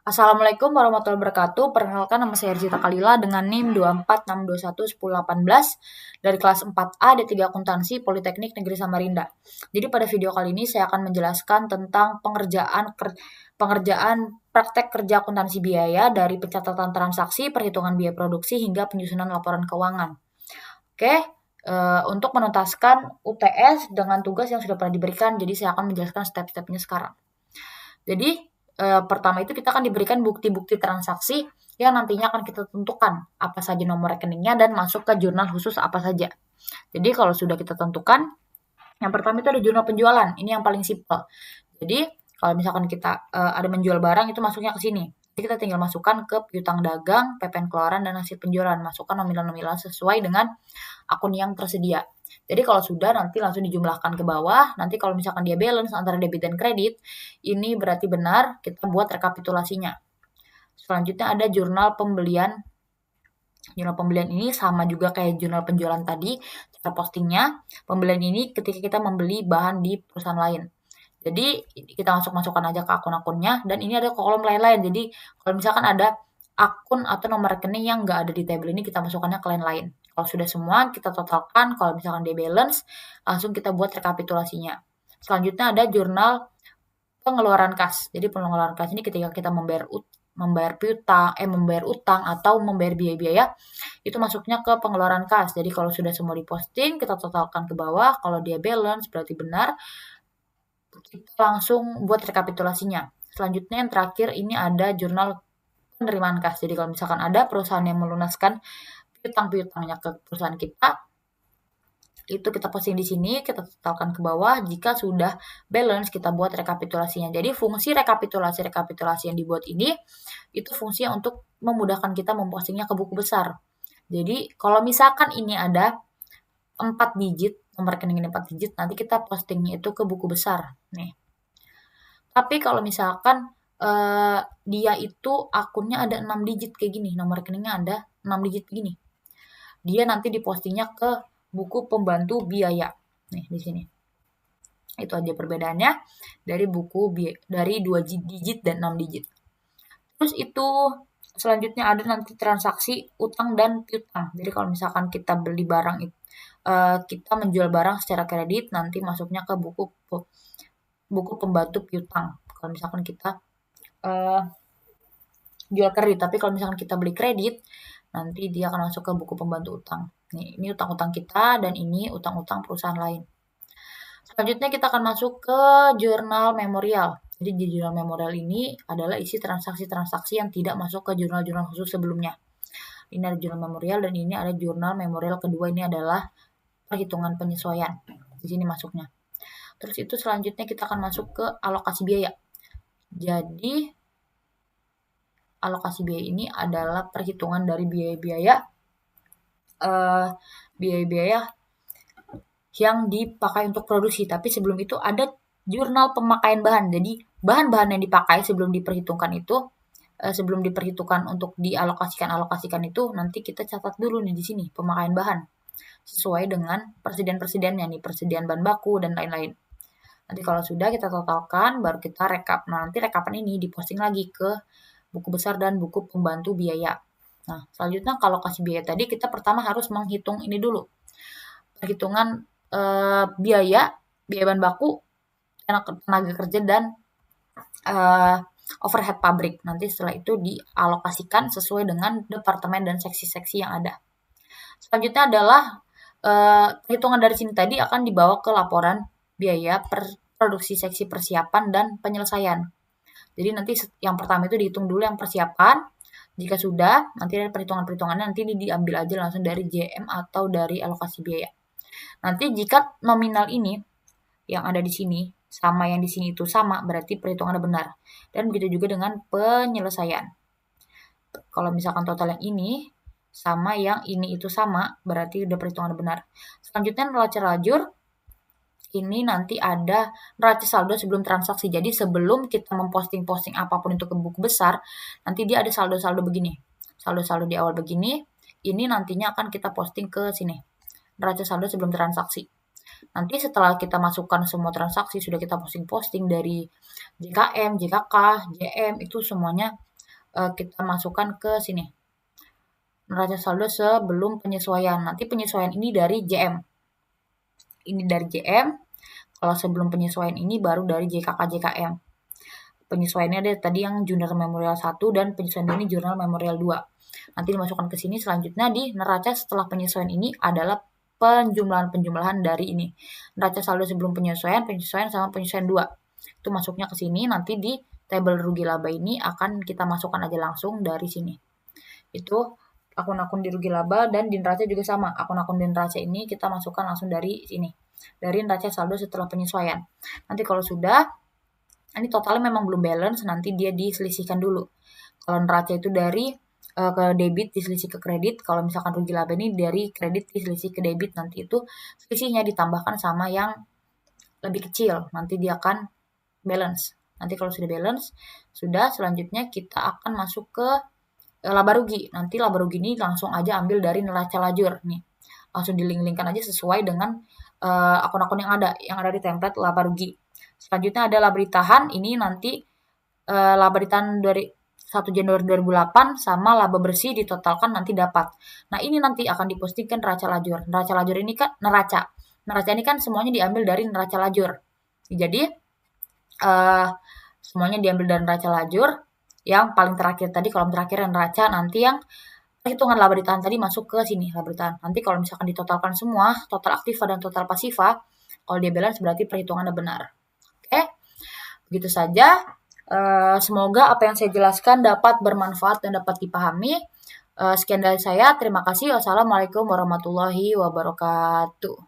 Assalamualaikum warahmatullahi wabarakatuh. Perkenalkan, nama saya Arjita Kalila dengan NIM 246211018 dari kelas 4A D3 Akuntansi Politeknik Negeri Samarinda. Jadi pada video kali ini saya akan menjelaskan tentang pengerjaan praktek kerja akuntansi biaya dari pencatatan transaksi, perhitungan biaya produksi hingga penyusunan laporan keuangan. Oke, untuk menuntaskan UTS dengan tugas yang sudah pernah diberikan, jadi saya akan menjelaskan step-stepnya sekarang. Jadi pertama itu kita akan diberikan bukti-bukti transaksi yang nantinya akan kita tentukan apa saja nomor rekeningnya dan masuk ke jurnal khusus apa saja. Jadi kalau sudah kita tentukan, yang pertama itu ada jurnal penjualan. Ini yang paling simpel. Jadi kalau misalkan kita ada menjual barang itu masuknya ke sini. Jadi kita tinggal masukkan ke piutang dagang, PPN keluaran, dan hasil penjualan. Masukkan nominal-nominal sesuai dengan akun yang tersedia. Jadi kalau sudah nanti langsung dijumlahkan ke bawah. Nanti kalau misalkan dia balance antara debit dan kredit, ini berarti benar, kita buat rekapitulasinya. Selanjutnya ada jurnal pembelian. Jurnal pembelian ini sama juga kayak jurnal penjualan tadi, cara postingnya. Pembelian ini ketika kita membeli bahan di perusahaan lain. Jadi kita masukkan aja ke akun-akunnya, dan ini ada kolom lain-lain. Jadi kalau misalkan ada akun atau nomor rekening yang nggak ada di tabel ini, kita masukkannya ke lain-lain. Kalau sudah semua, kita totalkan. Kalau misalkan dia balance, langsung kita buat rekapitulasinya. Selanjutnya ada jurnal pengeluaran kas. Jadi pengeluaran kas ini ketika kita membayar utang atau membayar biaya-biaya, itu masuknya ke pengeluaran kas. Jadi kalau sudah semua diposting, kita totalkan ke bawah. Kalau dia balance, berarti benar. Kita langsung buat rekapitulasinya. Selanjutnya yang terakhir ini ada jurnal penerimaan kas. Jadi kalau misalkan ada perusahaan yang melunaskan piutang-piutangnya ke perusahaan kita, itu kita posting di sini, kita totalkan ke bawah. Jika sudah balance, kita buat rekapitulasinya. Jadi fungsi rekapitulasi yang dibuat ini, itu fungsinya untuk memudahkan kita mempostingnya ke buku besar. Jadi kalau misalkan ini ada 4 digit, nomor rekening ini 4 digit, nanti kita postingnya itu ke buku besar. Nih. Tapi kalau misalkan dia itu akunnya ada 6 digit kayak gini, nomor rekeningnya ada 6 digit begini. Dia nanti dipostingnya ke buku pembantu biaya. Nih, di sini. Itu aja perbedaannya dari dari 2 digit dan 6 digit. Terus itu selanjutnya ada nanti transaksi utang dan piutang. Jadi kalau misalkan kita beli barang itu, kita menjual barang secara kredit, nanti masuknya ke buku pembantu piutang. Kalau misalkan kita jual kredit, tapi kalau misalkan kita beli kredit, nanti dia akan masuk ke buku pembantu utang. Nih, ini utang-utang kita dan ini utang-utang perusahaan lain. Selanjutnya kita akan masuk ke jurnal memorial. Jadi di jurnal memorial ini adalah isi transaksi-transaksi yang tidak masuk ke jurnal-jurnal khusus sebelumnya. Ini ada jurnal memorial dan ini ada jurnal memorial kedua, ini adalah perhitungan penyesuaian. Di sini masuknya. Terus itu selanjutnya kita akan masuk ke alokasi biaya. Jadi alokasi biaya ini adalah perhitungan dari biaya-biaya yang dipakai untuk produksi. Tapi sebelum itu ada jurnal pemakaian bahan. Jadi bahan-bahan yang dipakai sebelum diperhitungkan itu, sebelum diperhitungkan untuk dialokasikan itu, nanti kita catat dulu nih di sini pemakaian bahan sesuai dengan persediaan-persediaannya nih, persediaan bahan baku dan lain-lain. Nanti kalau sudah kita totalkan, baru kita rekap. Nah, nanti rekapan ini diposting lagi ke buku besar dan buku pembantu biaya. Nah, selanjutnya kalau alokasi biaya tadi, kita pertama harus menghitung ini dulu. Perhitungan biaya bahan baku, tenaga kerja, dan overhead pabrik. Nanti setelah itu dialokasikan sesuai dengan departemen dan seksi-seksi yang ada. Selanjutnya adalah perhitungan dari sini tadi akan dibawa ke laporan biaya produksi seksi persiapan dan penyelesaian. Jadi nanti yang pertama itu dihitung dulu yang persiapan. Jika sudah, nanti dari perhitungan-perhitungannya nanti ini diambil aja langsung dari JM atau dari alokasi biaya. Nanti jika nominal ini yang ada di sini sama yang di sini itu sama, berarti perhitungannya benar. Dan begitu juga dengan penyelesaian. Kalau misalkan total yang ini sama yang ini itu sama, berarti udah perhitungannya benar. Selanjutnya neraca lajur. Ini nanti ada neraca saldo sebelum transaksi. Jadi sebelum kita memposting apapun itu ke buku besar, nanti dia ada saldo-saldo begini. Saldo-saldo di awal begini, ini nantinya akan kita posting ke sini. Neraca saldo sebelum transaksi. Nanti setelah kita masukkan semua transaksi, sudah kita posting-posting dari JKM, JKK, JM, itu semuanya kita masukkan ke sini. Neraca saldo sebelum penyesuaian. Nanti penyesuaian ini dari JM. Ini dari JM. Kalau sebelum penyesuaian ini baru dari JKK JKM. Penyesuaiannya ada tadi yang jurnal memorial 1 dan penyesuaian ini jurnal memorial 2. Nanti dimasukkan ke sini. Selanjutnya di neraca setelah penyesuaian ini adalah penjumlahan dari ini. Neraca saldo sebelum penyesuaian sama penyesuaian 2. Itu masuknya ke sini. Nanti di tabel rugi laba ini akan kita masukkan aja langsung dari sini. Itu akun-akun di rugi laba, dan di neraca juga sama. Akun-akun di neraca ini kita masukkan langsung dari sini. Dari neraca saldo setelah penyesuaian. Nanti kalau sudah, ini totalnya memang belum balance, nanti dia diselisihkan dulu. Kalau neraca itu dari ke debit diselisih ke kredit, kalau misalkan rugi laba ini dari kredit diselisih ke debit, nanti itu selisihnya ditambahkan sama yang lebih kecil, nanti dia akan balance. Nanti kalau sudah balance, sudah selanjutnya kita akan masuk ke laba rugi. Nanti laba rugi ini langsung aja ambil dari neraca lajur nih. Langsung dilink-linkkan aja sesuai dengan akun-akun yang ada di template laba rugi. Selanjutnya ada laba ditahan, ini nanti laba ditahan dari 1 Januari 2008 sama laba bersih ditotalkan nanti dapat. Nah, ini nanti akan dipostingkan neraca lajur. Neraca lajur ini kan neraca. Neraca ini kan semuanya diambil dari neraca lajur. Jadi semuanya diambil dari neraca lajur. Yang paling terakhir tadi, kolom terakhir yang neraca, nanti yang perhitungan laba ditahan tadi masuk ke sini, laba ditahan. Nanti kalau misalkan ditotalkan semua, total aktiva dan total pasiva, kalau dia balance berarti perhitungannya benar. Oke, begitu saja. Semoga apa yang saya jelaskan dapat bermanfaat dan dapat dipahami. Sekian dari saya, terima kasih. Wassalamualaikum warahmatullahi wabarakatuh.